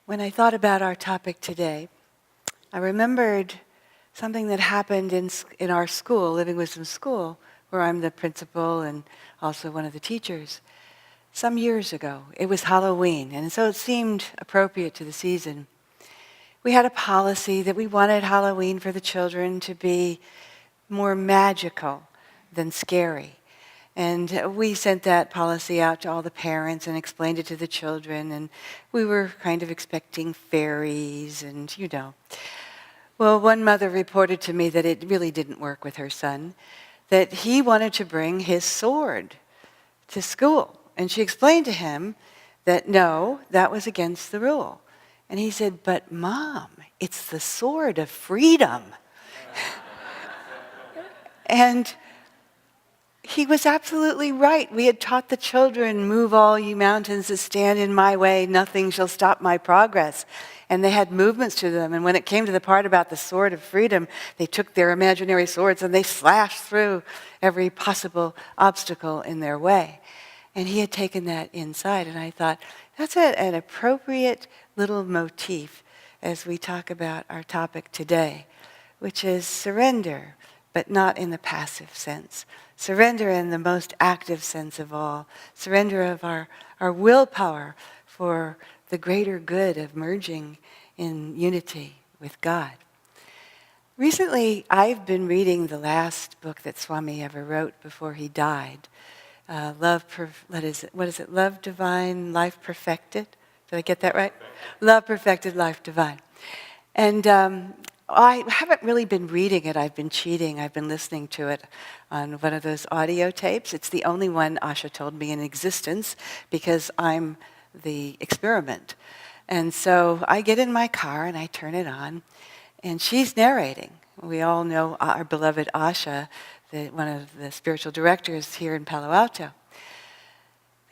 When I thought about our topic today, I remembered something that happened in our school, Living Wisdom School, where I'm the principal and also one of the teachers, some years ago. It was Halloween, and so it seemed appropriate to the season. We had a policy that we wanted Halloween for the children to be more magical than scary. And we sent that policy out to all the parents and explained it to the children, and we were kind of expecting fairies and, Well, one mother reported to me that it really didn't work with her son, that he wanted to bring his sword to school. And she explained to him that no, that was against the rule. And he said, "But Mom, it's the sword of freedom." And he was absolutely right. We had taught the children, "Move all you mountains that stand in my way, nothing shall stop my progress." And they had movements to them. And when it came to the part about the sword of freedom, they took their imaginary swords and they slashed through every possible obstacle in their way. And he had taken that inside. And I thought, that's an appropriate little motif as we talk about our topic today, which is surrender, but not in the passive sense. Surrender in the most active sense of all. Surrender of our willpower for the greater good of merging in unity with God. Recently, I've been reading the last book that Swami ever wrote before he died. Love Divine, Life Perfected. Did I get that right? Love Perfected, Life Divine. And I haven't really been reading it. I've been cheating. I've been listening to it on one of those audio tapes. It's the only one Asha told me in existence because I'm the experiment. And so I get in my car and I turn it on, and she's narrating. We all know our beloved Asha, one of the spiritual directors here in Palo Alto.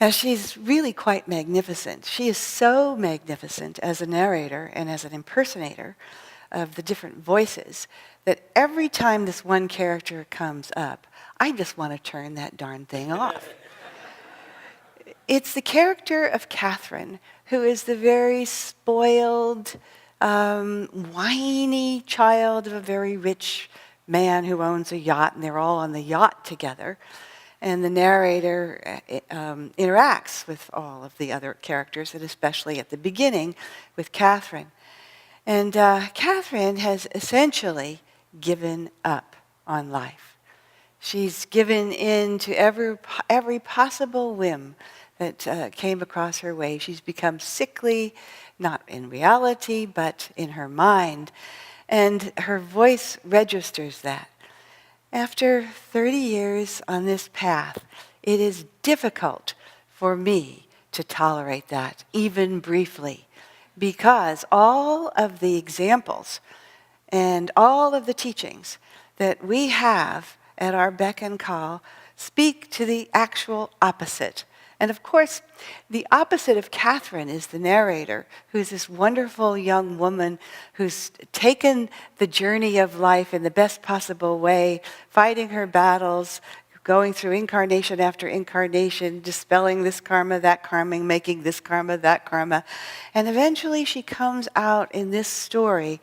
Now, she's really quite magnificent. She is so magnificent as a narrator and as an impersonator of the different voices that every time this one character comes up, I just want to turn that darn thing off. It's the character of Catherine, who is the very spoiled, whiny child of a very rich man who owns a yacht, and they're all on the yacht together. And the narrator interacts with all of the other characters, and especially at the beginning with Catherine. And Catherine has essentially given up on life. She's given in to every possible whim that came across her way. She's become sickly, not in reality, but in her mind. And her voice registers that. After 30 years on this path, it is difficult for me to tolerate that, even briefly, because all of the examples and all of the teachings that we have at our beck and call speak to the actual opposite. And of course, the opposite of Catherine is the narrator, who's this wonderful young woman who's taken the journey of life in the best possible way, fighting her battles, going through incarnation after incarnation, dispelling this karma, that karma, making this karma, that karma. And eventually she comes out in this story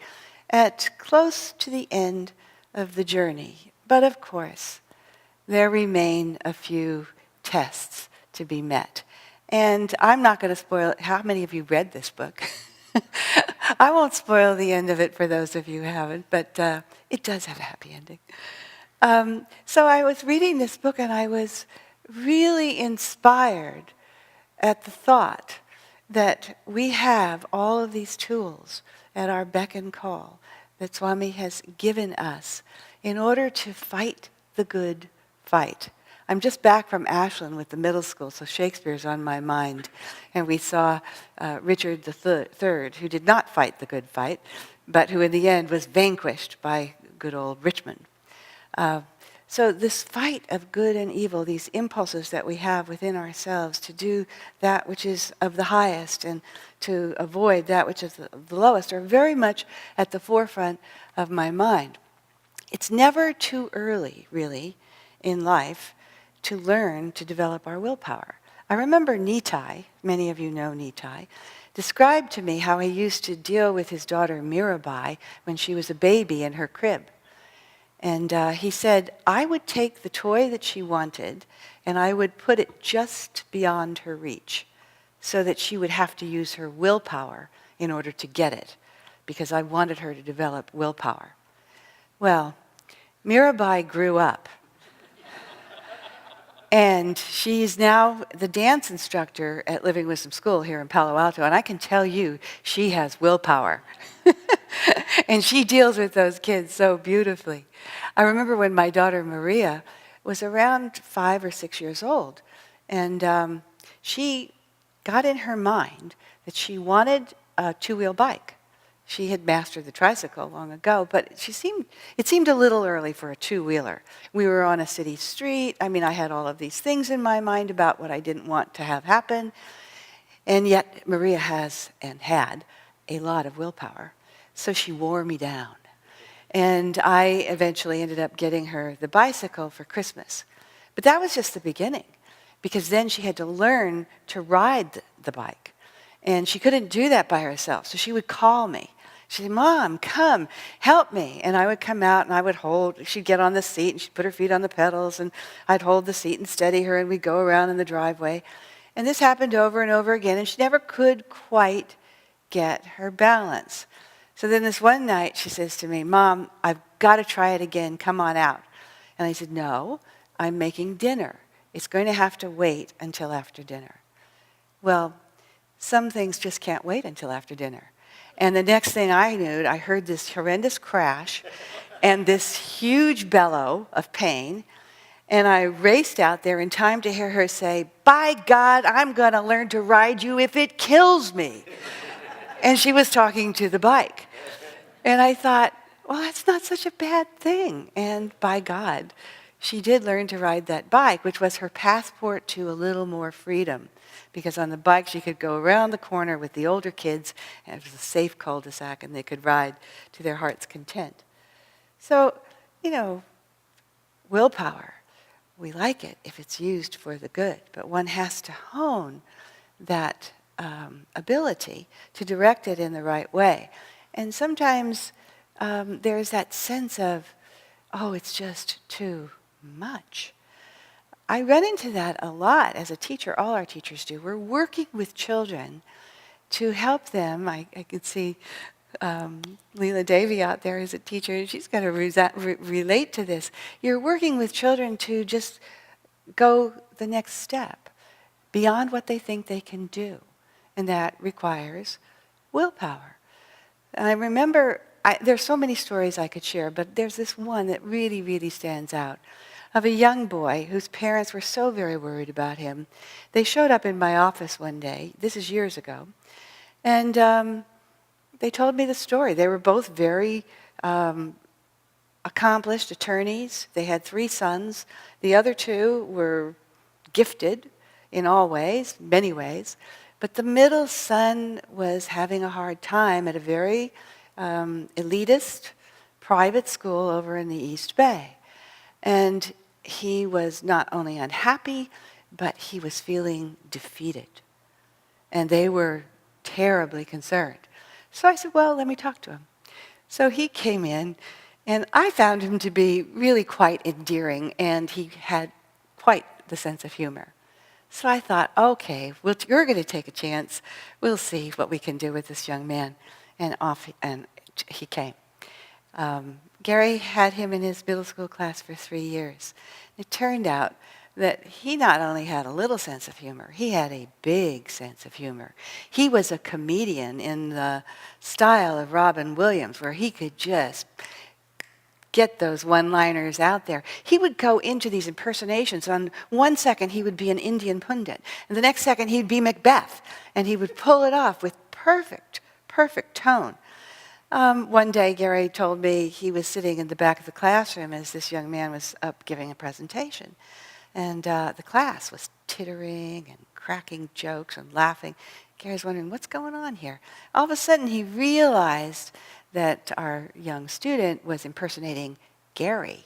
at close to the end of the journey. But of course, there remain a few tests to be met. And I'm not going to spoil it. How many of you read this book? I won't spoil the end of it for those of you who haven't, but it does have a happy ending. So I was reading this book and I was really inspired at the thought that we have all of these tools at our beck and call that Swami has given us in order to fight the good fight. I'm just back from Ashland with the middle school, so Shakespeare's on my mind. And we saw Richard III, who did not fight the good fight, but who in the end was vanquished by good old Richmond. So this fight of good and evil, these impulses that we have within ourselves to do that which is of the highest and to avoid that which is the lowest, are very much at the forefront of my mind. It's never too early, really, in life to learn to develop our willpower. I remember Nitai, many of you know Nitai. described to me how he used to deal with his daughter Mirabai when she was a baby in her crib. And he said, I would take the toy that she wanted and I would put it just beyond her reach so that she would have to use her willpower in order to get it, because I wanted her to develop willpower. Well, Mirabai grew up. And she's now the dance instructor at Living Wisdom School here in Palo Alto. And I can tell you, she has willpower. And she deals with those kids so beautifully. I remember when my daughter Maria was around 5 or 6 years old. And she got in her mind that she wanted a two-wheel bike. She had mastered the tricycle long ago, but it seemed a little early for a two-wheeler. We were on a city street. I mean, I had all of these things in my mind about what I didn't want to have happen. And yet Maria has and had a lot of willpower. So she wore me down. And I eventually ended up getting her the bicycle for Christmas. But that was just the beginning, because then she had to learn to ride the bike. And she couldn't do that by herself, so she would call me. She'd say, Mom, come, help me. And I would come out and I would she'd get on the seat and she'd put her feet on the pedals and I'd hold the seat and steady her and we'd go around in the driveway. And this happened over and over again, and she never could quite get her balance. So then this one night she says to me, Mom, I've got to try it again, come on out. And I said, no, I'm making dinner. It's going to have to wait until after dinner. Well, some things just can't wait until after dinner. And the next thing I knew, I heard this horrendous crash and this huge bellow of pain. And I raced out there in time to hear her say, by God, I'm going to learn to ride you if it kills me. And she was talking to the bike. And I thought, well, that's not such a bad thing. And by God, she did learn to ride that bike, which was her passport to a little more freedom. Because on the bike, she could go around the corner with the older kids, and it was a safe cul-de-sac, and they could ride to their heart's content. So, willpower, we like it if it's used for the good, but one has to hone that ability to direct it in the right way. And sometimes there's that sense of, oh, it's just too much. I run into that a lot as a teacher. All our teachers do. We're working with children to help them. I can see Leela Devi out there as a teacher, and she's going to relate to this. You're working with children to just go the next step beyond what they think they can do, and that requires willpower. And I remember, there's so many stories I could share, but there's this one that really, really stands out, of a young boy whose parents were so very worried about him. They showed up in my office one day, this is years ago, and they told me the story. They were both very accomplished attorneys. They had 3 sons. The other 2 were gifted in all ways, many ways, but the middle son was having a hard time at a very elitist private school over in the East Bay. And he was not only unhappy, but he was feeling defeated. And they were terribly concerned. So I said, well, let me talk to him. So he came in, and I found him to be really quite endearing, and he had quite the sense of humor. So I thought, okay, you're going to take a chance. We'll see what we can do with this young man. And he came. Gary had him in his middle school class for 3 years. It turned out that he not only had a little sense of humor, he had a big sense of humor. He was a comedian in the style of Robin Williams, where he could just get those one-liners out there. He would go into these impersonations. On one second, he would be an Indian pundit, and the next second, he'd be Macbeth, and he would pull it off with perfect tone. One day, Gary told me he was sitting in the back of the classroom as this young man was up giving a presentation. And the class was tittering and cracking jokes and laughing. Gary's wondering, what's going on here? All of a sudden, he realized that our young student was impersonating Gary.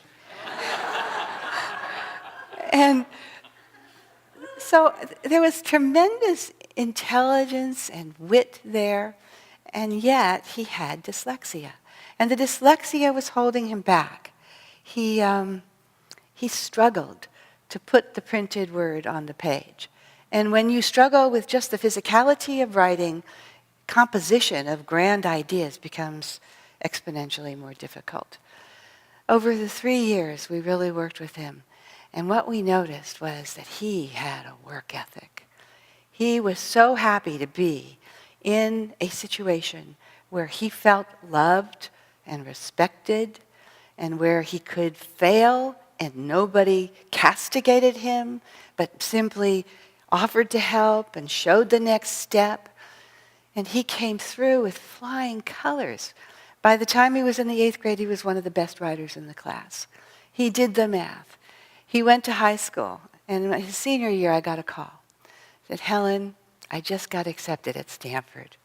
And so there was tremendous intelligence and wit there, and yet he had dyslexia. And the dyslexia was holding him back. He struggled to put the printed word on the page. And when you struggle with just the physicality of writing, composition of grand ideas becomes exponentially more difficult. Over the 3 years, we really worked with him. And what we noticed was that he had a work ethic. He was so happy to be in a situation where he felt loved and respected, and where he could fail and nobody castigated him, but simply offered to help and showed the next step. And he came through with flying colors. By the time he was in the 8th grade, he was one of the best writers in the class. He did the math. He went to high school, and in his senior year, I got a call. Said, Helen, I just got accepted at Stanford.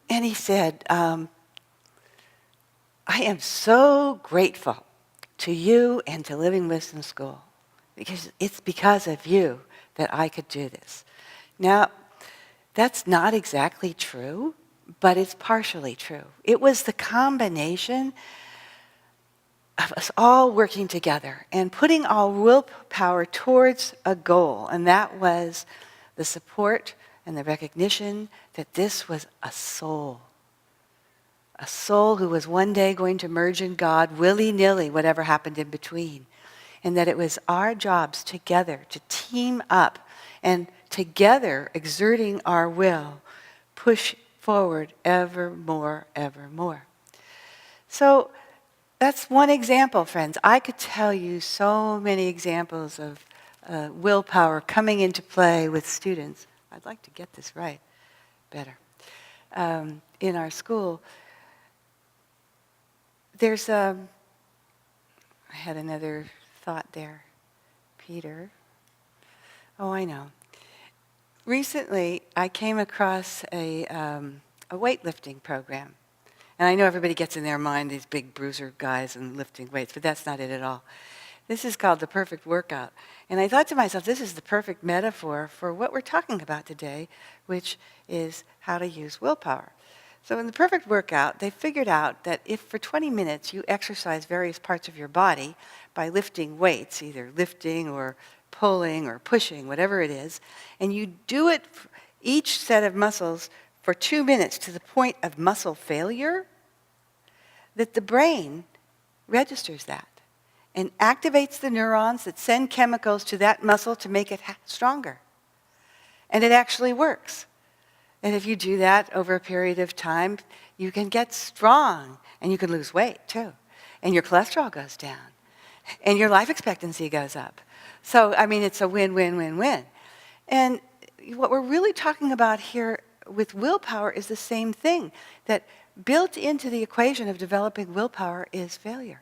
And he said, I am so grateful to you and to Living Wisdom School, because it's because of you that I could do this. Now, that's not exactly true, but it's partially true. It was the combination of us all working together and putting our willpower towards a goal, and that was the support and the recognition that this was a soul who was one day going to merge in God willy-nilly, whatever happened in between, and that it was our jobs together to team up and together exerting our will, push forward ever more, ever more. So that's one example, friends. I could tell you so many examples of willpower coming into play with students. I'd like to get this right better. In our school, there's I had another thought there. Peter. Oh, I know. Recently, I came across a weightlifting program. And I know everybody gets in their mind these big bruiser guys and lifting weights, but that's not it at all. This is called the perfect workout. And I thought to myself, this is the perfect metaphor for what we're talking about today, which is how to use willpower. So in the perfect workout, they figured out that if for 20 minutes you exercise various parts of your body by lifting weights, either lifting or pulling or pushing, whatever it is, and you do it, each set of muscles, for 2 minutes to the point of muscle failure, that the brain registers that and activates the neurons that send chemicals to that muscle to make it stronger. And it actually works. And if you do that over a period of time, you can get strong, and you can lose weight too. And your cholesterol goes down, and your life expectancy goes up. So, I mean, it's a win-win-win-win. And what we're really talking about here with willpower is the same thing, that built into the equation of developing willpower is failure.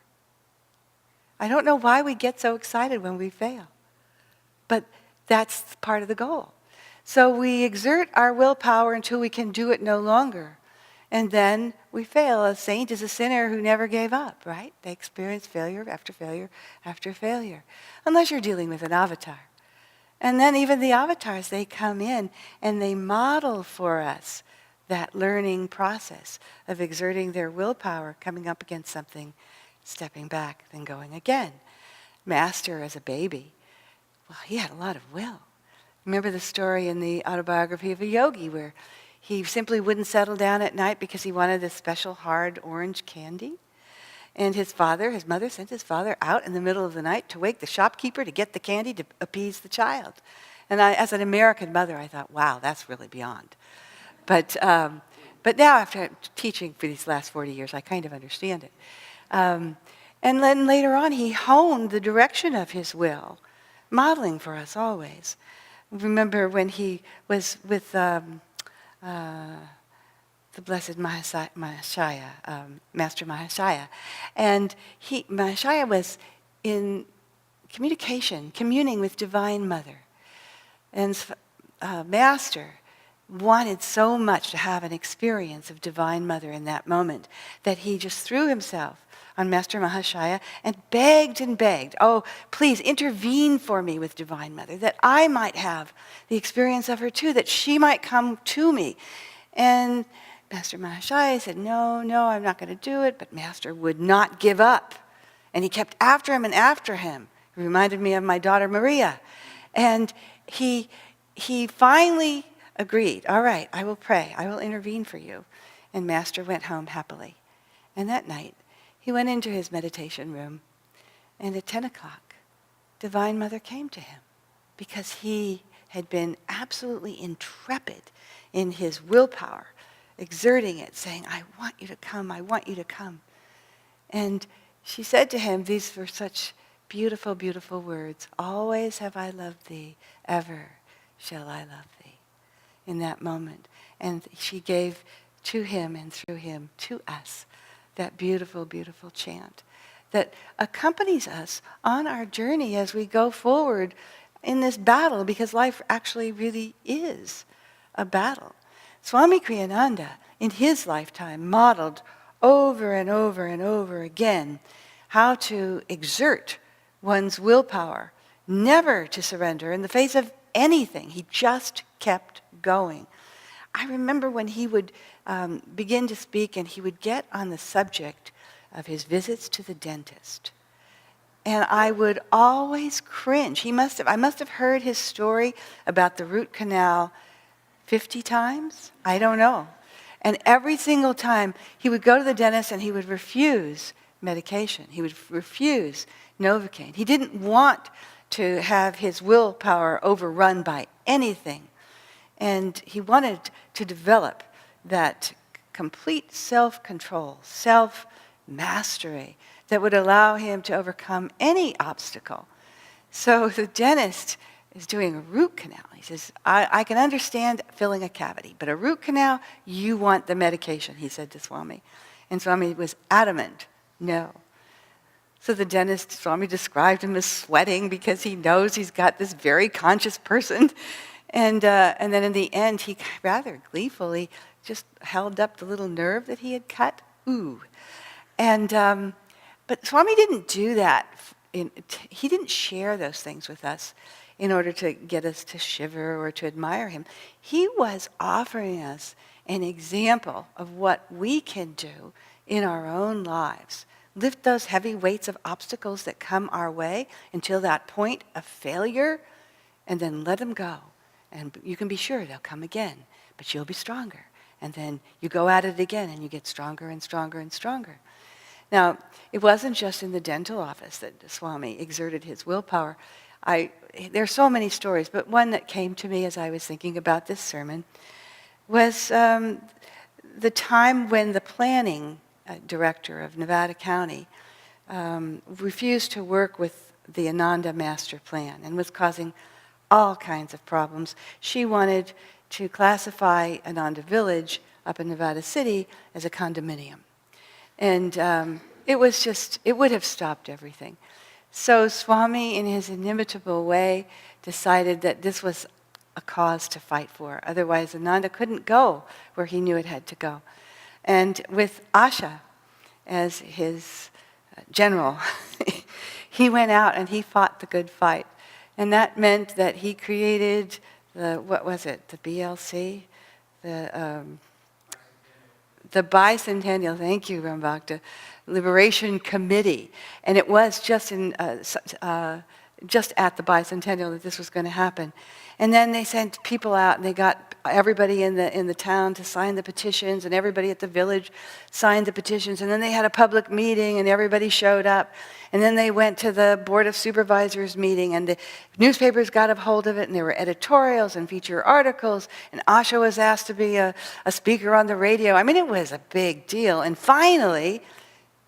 I don't know why we get so excited when we fail, but that's part of the goal. So we exert our willpower until we can do it no longer. And then we fail. A saint is a sinner who never gave up, right? They experience failure after failure after failure. Unless you're dealing with an avatar. And then even the avatars, they come in and they model for us that learning process of exerting their willpower, coming up against something, stepping back, then going again. Master as a baby, well, he had a lot of will. Remember the story in the autobiography of a yogi where he simply wouldn't settle down at night because he wanted this special hard orange candy? And his mother sent his father out in the middle of the night to wake the shopkeeper to get the candy to appease the child. And as an American mother, I thought, wow, that's really beyond. But now after teaching for these last 40 years, I kind of understand it. And then later on, he honed the direction of his will, modeling for us always. Remember when he was with the Blessed Mahashaya, Master Mahashaya, and Mahashaya was in communion with Divine Mother. And Master wanted so much to have an experience of Divine Mother in that moment that he just threw himself on Master Mahashaya and begged, oh, please intervene for me with Divine Mother, that I might have the experience of her too, that she might come to me. And Master Mahashaya said, no, I'm not going to do it, but Master would not give up. And he kept after him and after him. It reminded me of my daughter Maria. And he finally agreed, all right, I will pray, I will intervene for you. And Master went home happily. And that night, he went into his meditation room, and at 10 o'clock, Divine Mother came to him because he had been absolutely intrepid in his willpower, exerting it, saying, I want you to come, I want you to come. And she said to him, these were such beautiful, beautiful words, always have I loved thee, ever shall I love thee. In that moment. And she gave to him and through him to us that beautiful, beautiful chant that accompanies us on our journey as we go forward in this battle, because life actually really is a battle. Swami Kriyananda, in his lifetime, modeled over and over and over again how to exert one's willpower, never to surrender in the face of anything. He just kept going. I remember when he would begin to speak and he would get on the subject of his visits to the dentist. And I would always cringe. I must have heard his story about the root canal 50 times? I don't know. And every single time he would go to the dentist and he would refuse medication. He would refuse Novocaine. He didn't want to have his willpower overrun by anything. And he wanted to develop that complete self-control, self-mastery that would allow him to overcome any obstacle. So the dentist is doing a root canal. He says, I can understand filling a cavity, but a root canal, you want the medication, he said to Swami. And Swami was adamant, no. So the dentist, Swami described him as sweating because he knows he's got this very conscious person. And then in the end, he rather gleefully just held up the little nerve that he had cut. Ooh. And, but Swami didn't do that. He didn't share those things with us in order to get us to shiver or to admire him. He was offering us an example of what we can do in our own lives. Lift those heavy weights of obstacles that come our way until that point of failure, and then let them go. And you can be sure they'll come again, but you'll be stronger. And then you go at it again, and you get stronger and stronger and stronger. Now, it wasn't just in the dental office that Swami exerted his willpower. There are so many stories, but one that came to me as I was thinking about this sermon was the time when the planning director of Nevada County refused to work with the Ananda master plan and was causing all kinds of problems. She wanted to classify Ananda Village up in Nevada City as a condominium. And it would have stopped everything. So Swami, in his inimitable way, decided that this was a cause to fight for. Otherwise, Ananda couldn't go where he knew it had to go. And with Asha as his general, he went out and he fought the good fight. And that meant that he created the BLC? The Bicentennial, thank you, Rambhakta, Liberation Committee. And it was just at the Bicentennial that this was going to happen. And then they sent people out, and they got everybody in the town to sign the petitions, and everybody at the village signed the petitions. And then they had a public meeting, and everybody showed up. And then they went to the Board of Supervisors meeting, and the newspapers got a hold of it, and there were editorials and feature articles, and Asha was asked to be a speaker on the radio. I mean, it was a big deal. And finally,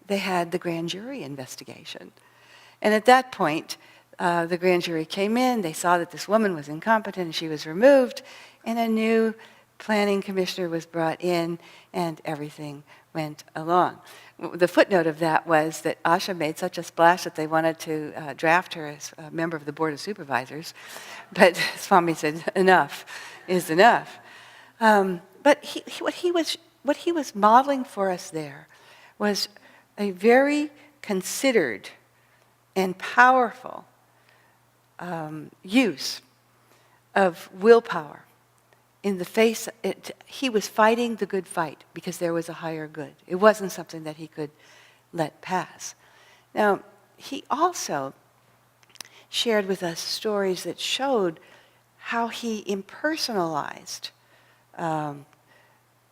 they had the grand jury investigation. And at that point, the grand jury came in, they saw that this woman was incompetent, and she was removed, and a new planning commissioner was brought in, and everything went along. The footnote of that was that Asha made such a splash that they wanted to draft her as a member of the Board of Supervisors, but Swami said, enough is enough. But what he was modeling for us there was a very considered and powerful use of willpower. In the face, he was fighting the good fight because there was a higher good. It wasn't something that he could let pass. Now, he also shared with us stories that showed how he impersonalized,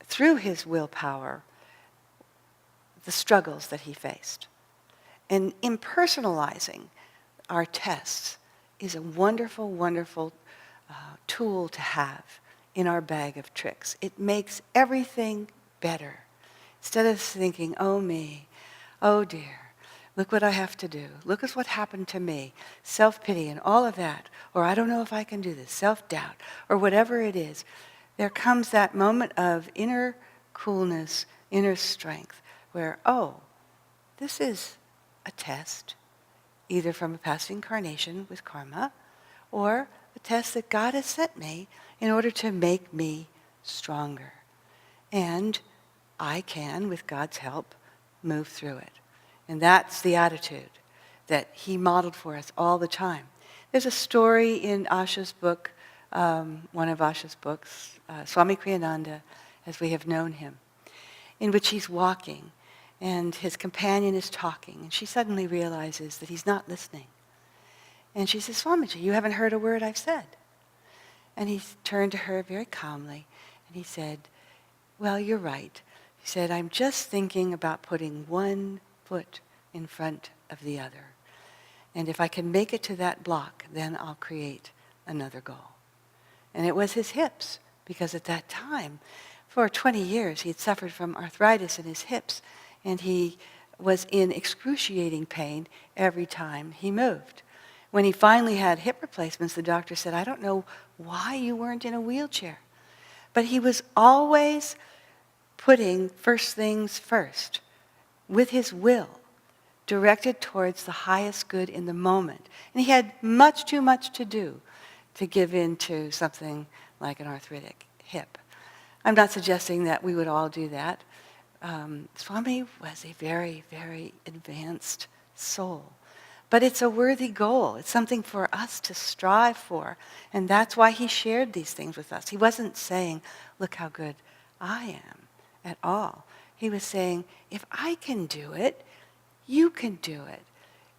through his willpower, the struggles that he faced. And impersonalizing our tests is a wonderful, wonderful tool to have in our bag of tricks. It makes everything better. Instead of thinking, oh me, oh dear, look what I have to do. Look at what happened to me. Self-pity and all of that. Or I don't know if I can do this. Self-doubt. Or whatever it is. There comes that moment of inner coolness, inner strength, where, oh, this is a test, either from a past incarnation with karma, or a test that God has sent me in order to make me stronger. And I can, with God's help, move through it. And that's the attitude that he modeled for us all the time. There's a story in Asha's book, one of Asha's books, Swami Kriyananda, as we have known him, in which he's walking and his companion is talking, and she suddenly realizes that he's not listening. And she says, Swamiji, you haven't heard a word I've said. And he turned to her very calmly, and he said, well, you're right. He said, I'm just thinking about putting one foot in front of the other. And if I can make it to that block, then I'll create another goal. And it was his hips, because at that time, for 20 years, he had suffered from arthritis in his hips, and he was in excruciating pain every time he moved. When he finally had hip replacements, the doctor said, I don't know why you weren't in a wheelchair. But he was always putting first things first, with his will, directed towards the highest good in the moment. And he had much too much to do to give in to something like an arthritic hip. I'm not suggesting that we would all do that. Swami was a very, very advanced soul. But it's a worthy goal. It's something for us to strive for. And that's why he shared these things with us. He wasn't saying, look how good I am at all. He was saying, if I can do it, you can do it.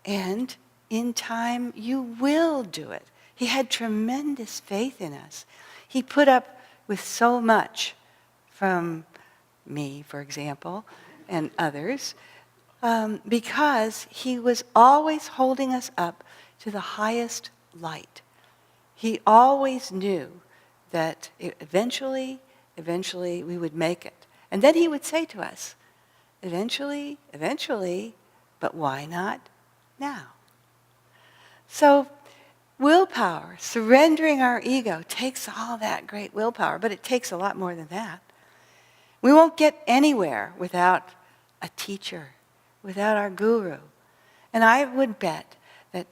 And in time, you will do it. He had tremendous faith in us. He put up with so much from me, for example, and others, because he was always holding us up to the highest light. He always knew that eventually we would make it. And then he would say to us, eventually, but why not now? So willpower, surrendering our ego, takes all that great willpower, but it takes a lot more than that. We won't get anywhere without a teacher, without our guru. And I would bet that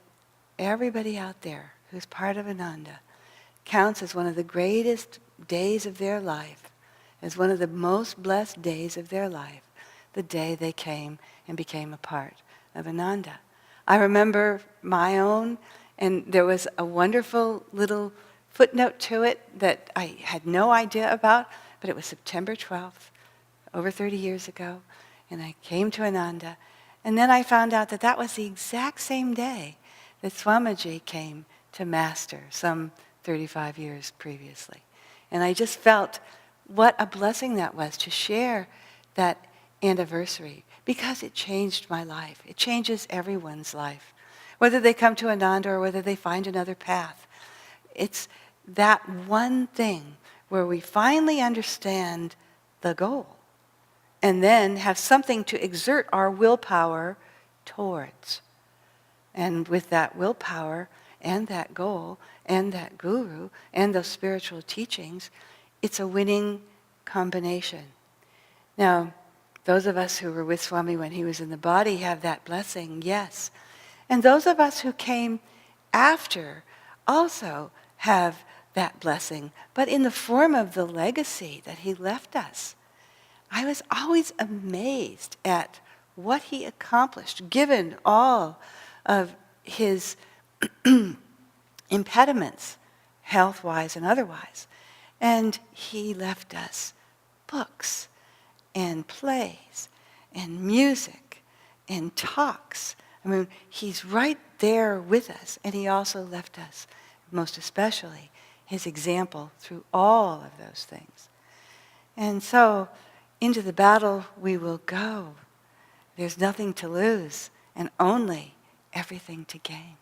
everybody out there who's part of Ananda counts as one of the greatest days of their life, as one of the most blessed days of their life, the day they came and became a part of Ananda. I remember my own, and there was a wonderful little footnote to it that I had no idea about, but it was September 12th, over 30 years ago, and I came to Ananda, and then I found out that that was the exact same day that Swamiji came to Master, some 35 years previously. And I just felt what a blessing that was to share that anniversary, because it changed my life. It changes everyone's life, whether they come to Ananda or whether they find another path. It's that one thing where we finally understand the goal and then have something to exert our willpower towards. And with that willpower and that goal and that guru and those spiritual teachings, it's a winning combination. Now, those of us who were with Swami when he was in the body have that blessing, yes. And those of us who came after also have that blessing, but in the form of the legacy that he left us. I was always amazed at what he accomplished, given all of his impediments, health-wise and otherwise. And he left us books and plays and music and talks. I mean, he's right there with us, and he also left us, most especially, his example through all of those things. And so, into the battle we will go. There's nothing to lose, and only everything to gain.